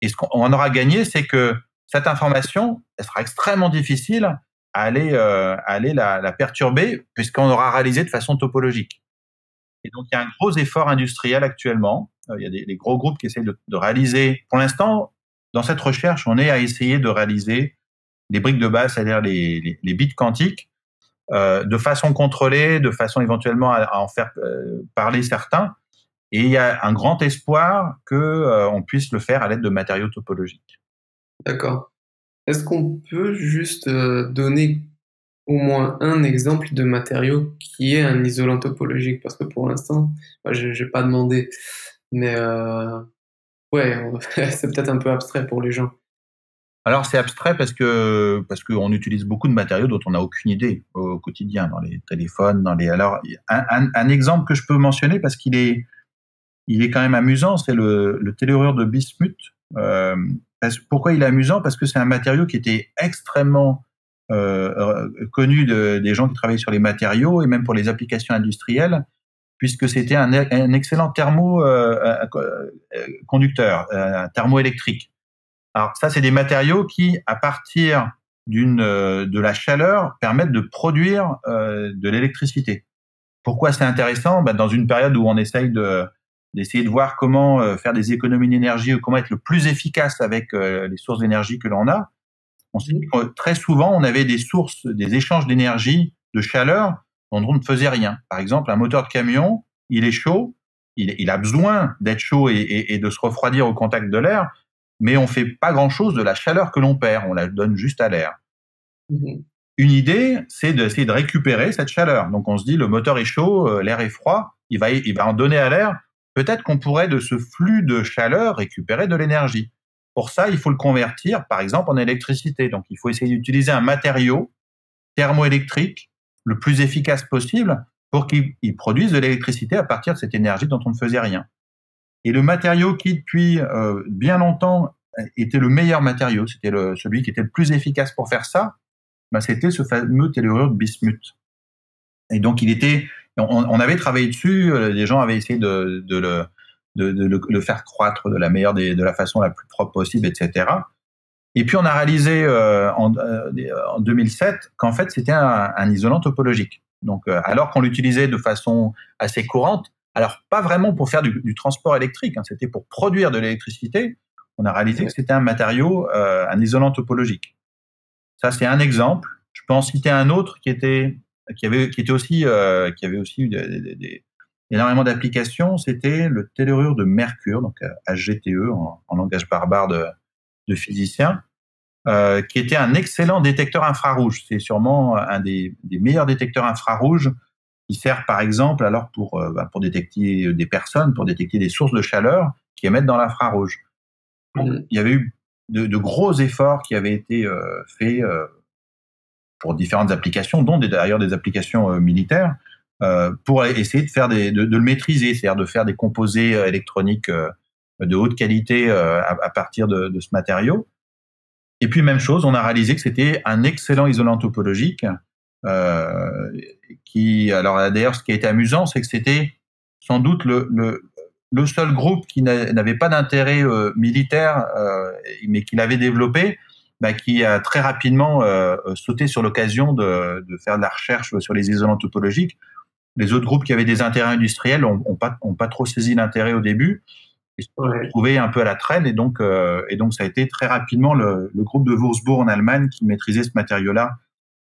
Et ce qu'on aura gagné, c'est que cette information, elle sera extrêmement difficile à aller la perturber, puisqu'on aura réalisé de façon topologique. Et donc, il y a un gros effort industriel actuellement. Il y a des gros groupes qui essayent de réaliser. Pour l'instant, dans cette recherche, on est à essayer de réaliser les briques de base, c'est-à-dire les bits quantiques, de façon contrôlée, de façon éventuellement à en faire parler certains. Et il y a un grand espoir que on puisse le faire à l'aide de matériaux topologiques. D'accord. Est-ce qu'on peut juste donner au moins un exemple de matériau qui est un isolant topologique? Parce que pour l'instant, je n'ai pas demandé. Mais ouais, c'est peut-être un peu abstrait pour les gens. Alors c'est abstrait parce qu'on utilise beaucoup de matériaux dont on n'a aucune idée au quotidien, dans les téléphones, Alors un exemple que je peux mentionner parce qu'il est quand même amusant, c'est le tellurure de bismuth. Pourquoi il est amusant? Parce que c'est un matériau qui était extrêmement connu des gens qui travaillaient sur les matériaux et même pour les applications industrielles, puisque c'était un excellent thermoconducteur, thermoélectrique. Alors ça, c'est des matériaux qui, à partir de la chaleur, permettent de produire de l'électricité. Pourquoi c'est intéressant? Dans une période où on essaye d'essayer de voir comment faire des économies d'énergie ou comment être le plus efficace avec les sources d'énergie que l'on a, on sait que très souvent, on avait des échanges d'énergie, de chaleur, dont on ne faisait rien. Par exemple, un moteur de camion, il est chaud, il a besoin d'être chaud et de se refroidir au contact de l'air, mais on fait pas grand-chose de la chaleur que l'on perd, on la donne juste à l'air. Une idée, c'est d'essayer de récupérer cette chaleur. Donc on se dit, le moteur est chaud, l'air est froid, il va en donner à l'air. Peut-être qu'on pourrait, de ce flux de chaleur, récupérer de l'énergie. Pour ça, il faut le convertir, par exemple, en électricité. Donc, il faut essayer d'utiliser un matériau thermoélectrique le plus efficace possible pour qu'il produise de l'électricité à partir de cette énergie dont on ne faisait rien. Et le matériau qui, depuis bien longtemps, était le meilleur matériau, c'était celui qui était le plus efficace pour faire ça, c'était ce fameux tellurure de bismuth. Et donc, on avait travaillé dessus, les gens avaient essayé de le faire croître de la façon la plus propre possible, etc. Et puis on a réalisé en 2007 qu'en fait c'était un isolant topologique. Donc alors qu'on l'utilisait de façon assez courante, alors pas vraiment pour faire du transport électrique, c'était pour produire de l'électricité, on a réalisé que c'était un matériau, un isolant topologique. Ça c'est un exemple. Je peux en citer un autre qui avait aussi énormément d'applications, c'était le tellurure de mercure, donc HGTE en langage barbare de physiciens, qui était un excellent détecteur infrarouge. C'est sûrement un des meilleurs détecteurs infrarouges qui sert par exemple alors pour détecter des personnes, pour détecter des sources de chaleur qui émettent dans l'infrarouge. Il y avait eu de gros efforts qui avaient été faits pour différentes applications, dont d'ailleurs des applications militaires, pour essayer de le maîtriser, c'est-à-dire de faire des composés électroniques de haute qualité à partir de ce matériau. Et puis même chose, on a réalisé que c'était un excellent isolant topologique euh, alors d'ailleurs, ce qui a été amusant, c'est que c'était sans doute le seul groupe qui n'avait pas d'intérêt militaire, mais qui l'avait développé, qui a très rapidement sauté sur l'occasion de faire de la recherche sur les isolants topologiques. Les autres groupes qui avaient des intérêts industriels ont pas trop saisi l'intérêt au début. Ils se sont retrouvés un peu à la traîne, et donc ça a été très rapidement le groupe de Würzburg en Allemagne qui maîtrisait ce matériau-là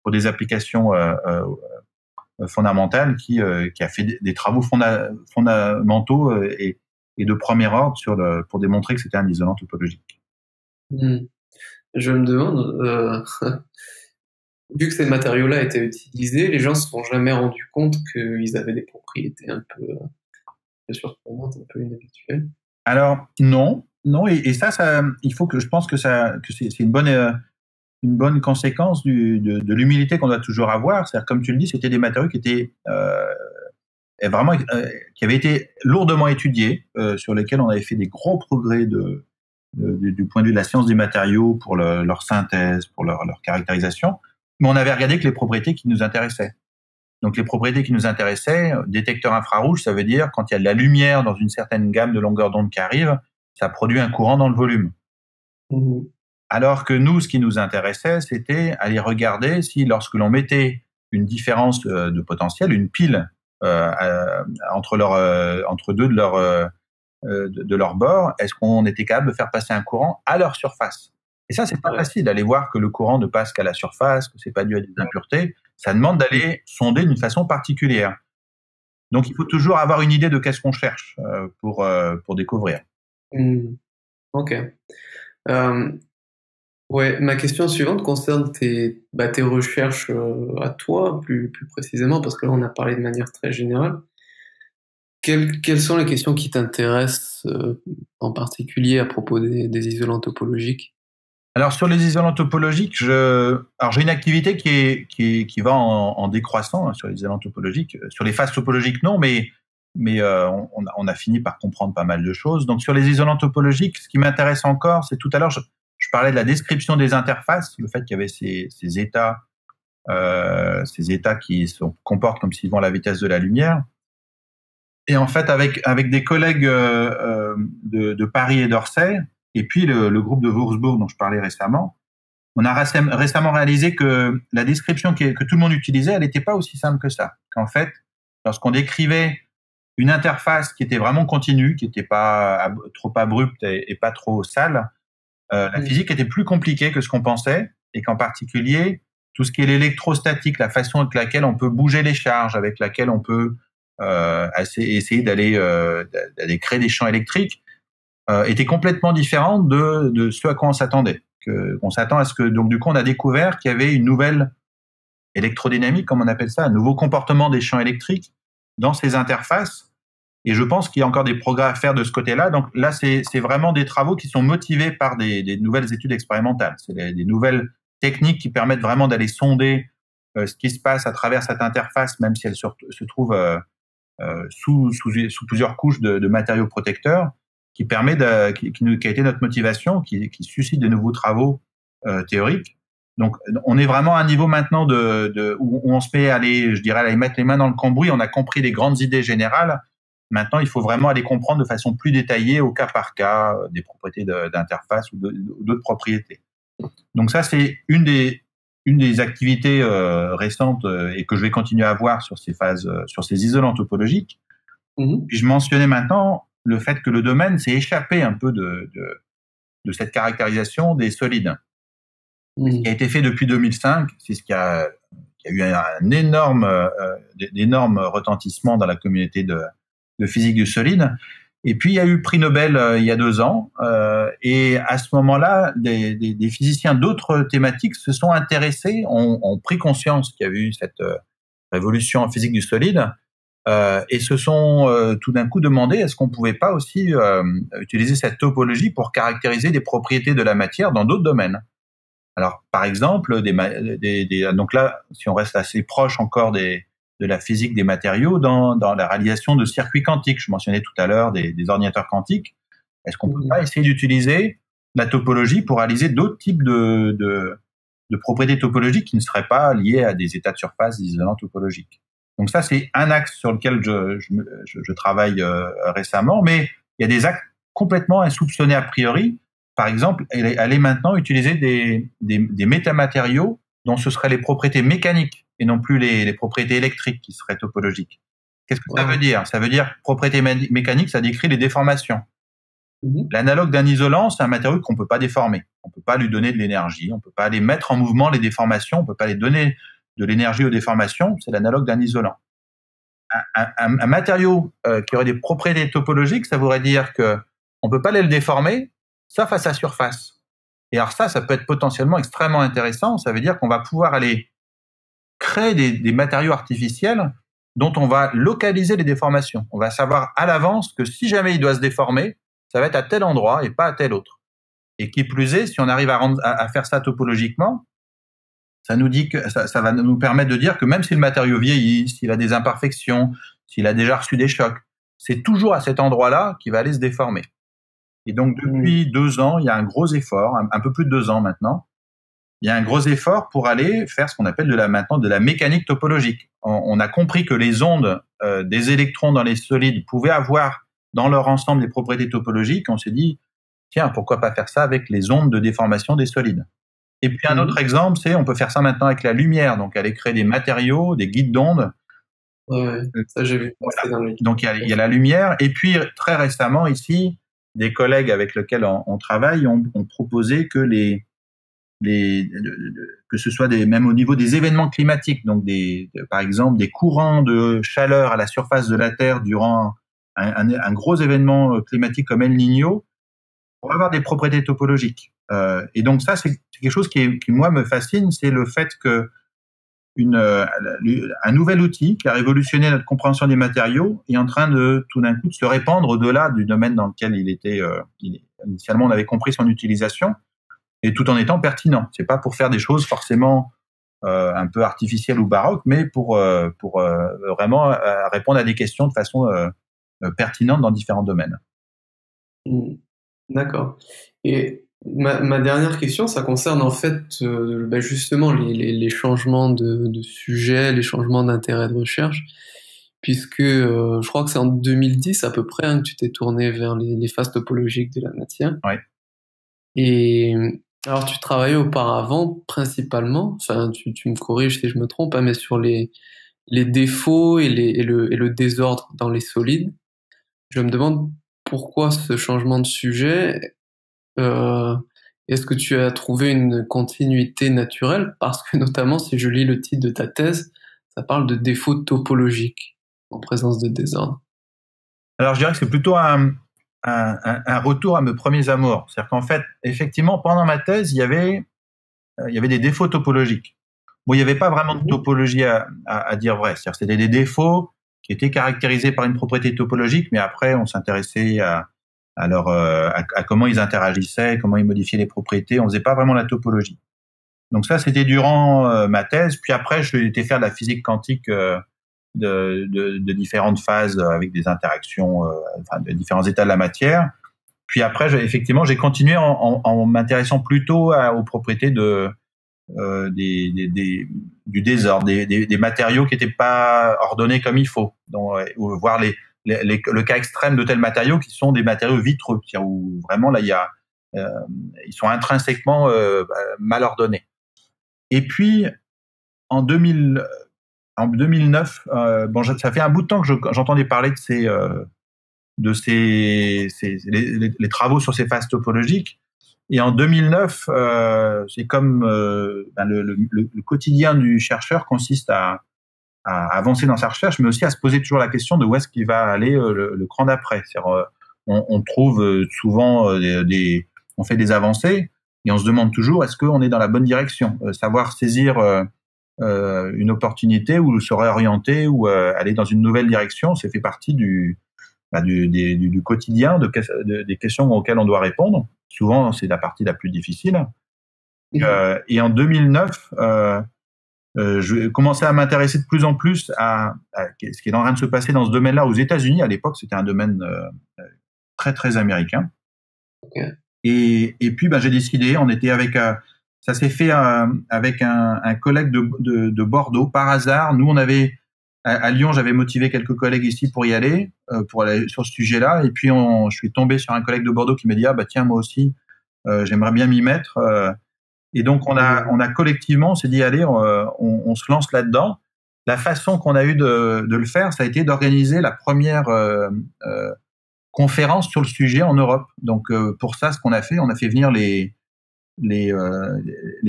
pour des applications fondamentales, qui a fait des travaux fondamentaux et de premier ordre pour démontrer que c'était un isolant topologique. Je me demande, vu que ces matériaux-là étaient utilisés, les gens se sont jamais rendus compte qu'ils avaient des propriétés un peu surprenantes, un peu inhabituelles. Alors non, et ça, il faut que je pense que c'est une bonne conséquence de l'humilité qu'on doit toujours avoir. C'est-à-dire, comme tu le dis, c'était des matériaux qui étaient vraiment qui avaient été lourdement étudiés, sur lesquels on avait fait des gros progrès du point de vue de la science des matériaux pour leur synthèse, pour leur caractérisation. Mais on avait regardé que les propriétés qui nous intéressaient. Donc les propriétés qui nous intéressaient, détecteur infrarouge, ça veut dire quand il y a de la lumière dans une certaine gamme de longueur d'onde qui arrive, ça produit un courant dans le volume. Alors que nous, ce qui nous intéressait, c'était aller regarder si, lorsque l'on mettait une différence de potentiel, une pile entre deux de leurs bords, est-ce qu'on était capable de faire passer un courant à leur surface? Et ça, c'est pas facile d'aller voir que le courant ne passe qu'à la surface, que c'est pas dû à des impuretés. Ça demande d'aller sonder d'une façon particulière. Donc, il faut toujours avoir une idée de qu'est-ce qu'on cherche pour découvrir. Ok. Ouais, ma question suivante concerne tes recherches à toi, plus précisément, parce que là, on a parlé de manière très générale. Quelles sont les questions qui t'intéressent en particulier à propos des isolants topologiques? Alors sur les isolants topologiques, j'ai une activité qui va en décroissant, hein, sur les isolants topologiques. Sur les phases topologiques, non, mais on a fini par comprendre pas mal de choses. Donc sur les isolants topologiques, ce qui m'intéresse encore, c'est tout à l'heure, je parlais de la description des interfaces, le fait qu'il y avait ces états qui se comportent comme s'ils vont à la vitesse de la lumière. Et en fait, avec des collègues de Paris et d'Orsay, et puis le groupe de Würzburg dont je parlais récemment, on a récemment réalisé que la description que tout le monde utilisait, elle n'était pas aussi simple que ça. Qu'en fait, lorsqu'on décrivait une interface qui était vraiment continue, qui n'était pas trop abrupte et pas trop sale, la physique était plus compliquée que ce qu'on pensait, et qu'en particulier, tout ce qui est l'électrostatique, la façon avec laquelle on peut bouger les charges, avec laquelle on peut essayer d'aller créer des champs électriques, était complètement différente de ce à quoi on s'attendait. On s'attend à ce que, donc du coup, on a découvert qu'il y avait une nouvelle électrodynamique, comme on appelle ça, un nouveau comportement des champs électriques dans ces interfaces. Et je pense qu'il y a encore des progrès à faire de ce côté-là. Donc là, c'est vraiment des travaux qui sont motivés par des nouvelles études expérimentales. C'est des nouvelles techniques qui permettent vraiment d'aller sonder ce qui se passe à travers cette interface, même si elle se trouve sous plusieurs couches de matériaux protecteurs, qui a été notre motivation, qui suscite de nouveaux travaux théoriques. Donc, on est vraiment à un niveau maintenant où on se met à aller mettre les mains dans le cambouis. On a compris les grandes idées générales. Maintenant, il faut vraiment aller comprendre de façon plus détaillée, au cas par cas, des propriétés d'interface ou d'autres propriétés. Donc ça, c'est une des activités récentes et que je vais continuer à voir sur ces isolants topologiques. Puis je mentionnais maintenant le fait que le domaine s'est échappé un peu de cette caractérisation des solides. Ce qui a été fait depuis 2005, c'est ce qui a eu d'énormes retentissements dans la communauté de physique du solide. Et puis il y a eu prix Nobel il y a 2 ans, et à ce moment-là, des physiciens d'autres thématiques se sont intéressés, ont pris conscience qu'il y avait eu cette révolution en physique du solide, et se sont tout d'un coup demandé est-ce qu'on pouvait pas aussi utiliser cette topologie pour caractériser des propriétés de la matière dans d'autres domaines. Alors par exemple, donc là, si on reste assez proche encore de la physique des matériaux, dans la réalisation de circuits quantiques, je mentionnais tout à l'heure des ordinateurs quantiques, est-ce qu'on peut pas essayer d'utiliser la topologie pour réaliser d'autres types de de propriétés topologiques qui ne seraient pas liées à des états de surface d'isolant topologique. Donc ça, c'est un axe sur lequel je travaille récemment, mais il y a des axes complètement insoupçonnés a priori. Par exemple, aller maintenant utiliser des métamatériaux dont ce seraient les propriétés mécaniques et non plus les propriétés électriques qui seraient topologiques. Qu'est-ce que ça veut dire? Ça veut dire propriété mécanique, ça décrit les déformations. L'analogue d'un isolant, c'est un matériau qu'on peut pas déformer. On peut pas lui donner de l'énergie, on peut pas aller mettre en mouvement les déformations, on peut pas aller donner de l'énergie aux déformations, c'est l'analogue d'un isolant. Un matériau qui aurait des propriétés topologiques, ça voudrait dire que on peut pas aller le déformer, sauf à sa surface. Et alors ça peut être potentiellement extrêmement intéressant. Ça veut dire qu'on va pouvoir aller créer des matériaux artificiels dont on va localiser les déformations. On va savoir à l'avance que si jamais il doit se déformer, ça va être à tel endroit et pas à tel autre. Et qui plus est, si on arrive à faire ça topologiquement, ça nous dit que ça va nous permettre de dire que même si le matériau vieillit, s'il a des imperfections, s'il a déjà reçu des chocs, c'est toujours à cet endroit-là qu'il va aller se déformer. Et donc depuis 2 ans, il y a un gros effort, un peu plus de 2 ans maintenant, il y a un gros effort pour aller faire ce qu'on appelle maintenant de la mécanique topologique. On a compris que les ondes des électrons dans les solides pouvaient avoir dans leur ensemble des propriétés topologiques. On s'est dit, tiens, pourquoi pas faire ça avec les ondes de déformation des solides? Et puis un autre exemple, c'est on peut faire ça maintenant avec la lumière, donc aller créer des matériaux, des guides d'ondes. Ouais, ça j'ai vu. Voilà. Donc il y a la lumière. Et puis très récemment ici, des collègues avec lesquels on travaille ont proposé que que ce soit même au niveau des événements climatiques, donc par exemple des courants de chaleur à la surface de la Terre durant un gros événement climatique comme El Niño, pour avoir des propriétés topologiques. Et donc ça, c'est quelque chose qui moi me fascine, c'est le fait que un nouvel outil qui a révolutionné notre compréhension des matériaux est en train de tout d'un coup de se répandre au-delà du domaine dans lequel initialement on avait compris son utilisation, et tout en étant pertinent. C'est pas pour faire des choses forcément un peu artificielles ou baroques, mais pour vraiment répondre à des questions de façon pertinente dans différents domaines. D'accord. Et ma dernière question, ça concerne en fait justement les changements de sujet, les changements d'intérêt de recherche, puisque je crois que c'est en 2010 à peu près que tu t'es tourné vers les phases topologiques de la matière. Ouais. Et alors tu travaillais auparavant principalement, enfin tu me corriges si je me trompe, mais sur les défauts et le désordre dans les solides. Je me demande pourquoi ce changement de sujet. Est-ce que tu as trouvé une continuité naturelle? Parce que notamment, si je lis le titre de ta thèse, ça parle de défauts topologiques en présence de désordre. Alors je dirais que c'est plutôt un retour à mes premiers amours. C'est-à-dire qu'en fait, effectivement, pendant ma thèse, il y avait des défauts topologiques. Bon, il n'y avait pas vraiment de topologie à dire vrai. C'est-à-dire que c'était des défauts qui étaient caractérisés par une propriété topologique, mais après, on s'intéressait à comment ils interagissaient, comment ils modifiaient les propriétés. On faisait pas vraiment la topologie. Donc ça, c'était durant ma thèse. Puis après, je suis été faire de la physique quantique de différentes phases avec des interactions, de différents états de la matière. Puis après, effectivement, j'ai continué en m'intéressant plutôt aux propriétés du désordre, des matériaux qui n'étaient pas ordonnés comme il faut. Donc, voire le cas extrême de tels matériaux qui sont des matériaux vitreux, où vraiment là ils sont intrinsèquement mal ordonnés. Et puis en 2009, ça fait un bout de temps que j'entendais parler de les travaux sur ces phases topologiques. Et en 2009, c'est comme le quotidien du chercheur consiste à avancer dans sa recherche, mais aussi à se poser toujours la question de où est-ce qu'il va aller le cran d'après. On trouve souvent on fait des avancées et on se demande toujours est-ce qu'on est dans la bonne direction. Savoir saisir une opportunité ou se réorienter ou aller dans une nouvelle direction, ça fait partie du quotidien, des questions auxquelles on doit répondre. Souvent, c'est la partie la plus difficile. Et en 2009, je commençais à m'intéresser de plus en plus à ce qui est en train de se passer dans ce domaine-là aux États-Unis. À l'époque, c'était un domaine très très américain. Okay. Et puis, j'ai décidé. On était avec ça s'est fait avec un collègue de Bordeaux par hasard. Nous, on avait à Lyon, j'avais motivé quelques collègues ici pour y aller, pour aller sur ce sujet-là. Et puis, je suis tombé sur un collègue de Bordeaux qui m'a dit ah bah tiens moi aussi, j'aimerais bien m'y mettre. Et donc on a collectivement, on s'est dit allez, on se lance là-dedans. La façon qu'on a eu de le faire, ça a été d'organiser la première conférence sur le sujet en Europe. Donc pour ça, ce qu'on a fait, on a fait venir les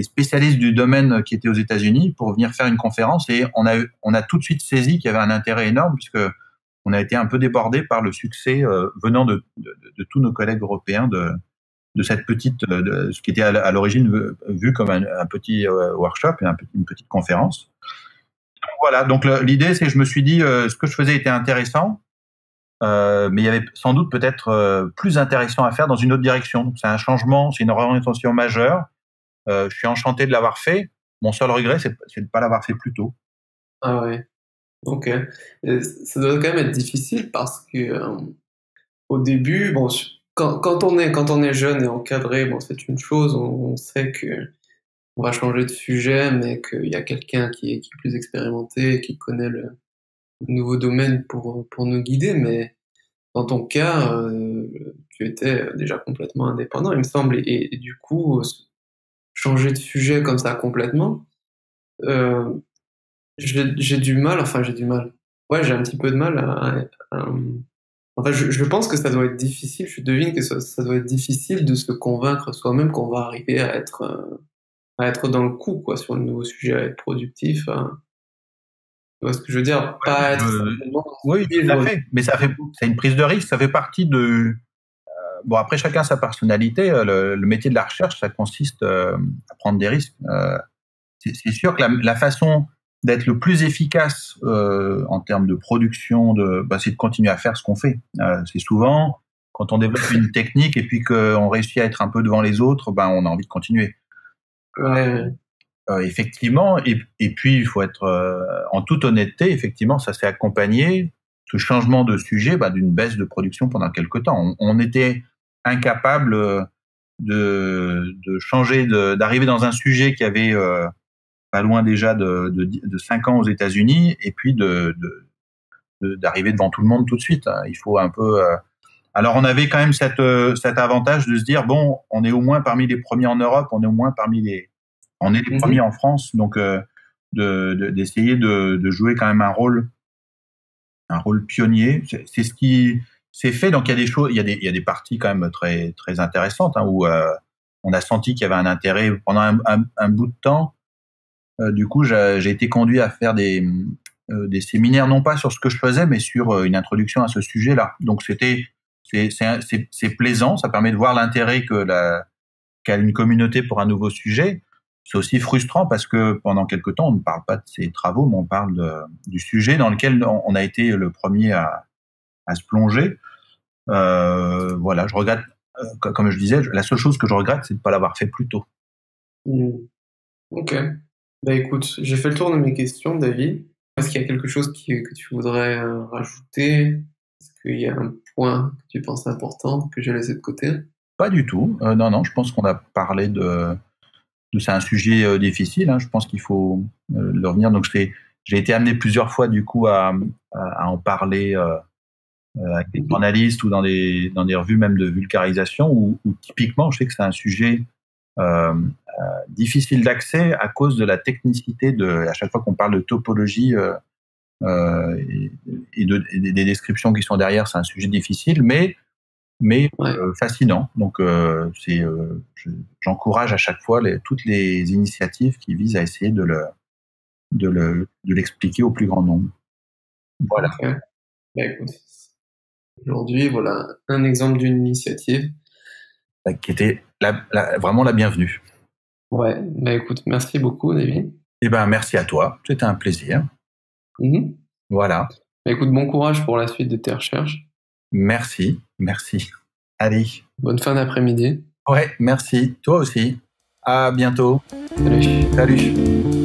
spécialistes du domaine qui étaient aux États-Unis pour venir faire une conférence, et on a tout de suite saisi qu'il y avait un intérêt énorme, puisque on a été un peu débordé par le succès venant de tous nos collègues européens de cette petite, ce qui était à l'origine vu comme un petit workshop et une petite conférence. Voilà, donc l'idée, c'est que je me suis dit ce que je faisais était intéressant, mais il y avait sans doute peut-être plus intéressant à faire dans une autre direction. Donc, c'est un changement, c'est une orientation majeure. Je suis enchanté de l'avoir fait. Mon seul regret, c'est de ne pas l'avoir fait plus tôt. Ah ouais, ok. Et ça doit quand même être difficile parce que au début, bon, quand on est jeune et encadré, bon, c'est une chose, on sait que on va changer de sujet, mais qu'il y a quelqu'un qui est plus expérimenté, qui connaît le nouveau domaine pour nous guider. Mais dans ton cas, tu étais déjà complètement indépendant, il me semble, et du coup, changer de sujet comme ça complètement, euh, j'ai du mal, enfin j'ai du mal. Ouais, j'ai un petit peu de mal enfin, je pense que ça doit être difficile, je devine que ça doit être difficile de se convaincre soi-même qu'on va arriver à être dans le coup, quoi, sur le nouveau sujet, à être productif. Tu vois ce que je veux dire? Pas être simplement oui, tout à fait. Mais c'est une prise de risque, ça fait partie de. Bon, après, chacun sa personnalité. Le métier de la recherche, ça consiste à prendre des risques. C'est sûr que la façon d'être le plus efficace en termes de production, c'est de continuer à faire ce qu'on fait. C'est souvent, quand on développe une technique et puis qu'on réussit à être un peu devant les autres, on a envie de continuer. Ouais. Effectivement, et puis il faut être en toute honnêteté, effectivement, ça s'est accompagné, ce changement de sujet, d'une baisse de production pendant quelque temps. On était incapable de changer, d'arriver dans un sujet qui avait pas loin déjà de 5 ans aux États-Unis, et puis d'arriver devant tout le monde tout de suite. Il faut un peu. Alors on avait quand même cet avantage de se dire bon, on est au moins parmi les premiers en Europe, on est les premiers en France, donc d'essayer de jouer quand même un rôle pionnier. C'est ce qui s'est fait. Donc il y a des choses, il y a des parties quand même très très intéressantes où on a senti qu'il y avait un intérêt pendant un bout de temps. Du coup, j'ai été conduit à faire des séminaires, non pas sur ce que je faisais, mais sur une introduction à ce sujet-là. Donc c'est plaisant, ça permet de voir l'intérêt qu'a une communauté pour un nouveau sujet. C'est aussi frustrant parce que pendant quelque temps, on ne parle pas de ces travaux, mais on parle du sujet dans lequel on a été le premier à se plonger. Voilà, je regrette, comme je disais, la seule chose que je regrette, c'est de ne pas l'avoir fait plus tôt. Ok. Écoute, j'ai fait le tour de mes questions, David. Est-ce qu'il y a quelque chose que tu voudrais rajouter? Est-ce qu'il y a un point que tu penses important que j'ai laissé de côté? Pas du tout. Non, je pense qu'on a parlé c'est un sujet difficile. Je pense qu'il faut le revenir. Donc j'ai été amené plusieurs fois du coup à en parler avec des journalistes ou dans des revues même de vulgarisation où typiquement je sais que c'est un sujet difficile d'accès à cause de la technicité à chaque fois qu'on parle de topologie et des descriptions qui sont derrière, c'est un sujet difficile, mais fascinant. Donc j'encourage à chaque fois toutes les initiatives qui visent à essayer de l'expliquer au plus grand nombre. Voilà. Okay. Écoute, aujourd'hui, voilà un exemple d'une initiative qui était vraiment la bienvenue. Ouais, écoute, merci beaucoup, David. Merci à toi, c'était un plaisir. Voilà. Écoute, bon courage pour la suite de tes recherches. Merci. Allez. Bonne fin d'après-midi. Ouais, merci. Toi aussi. À bientôt. Salut.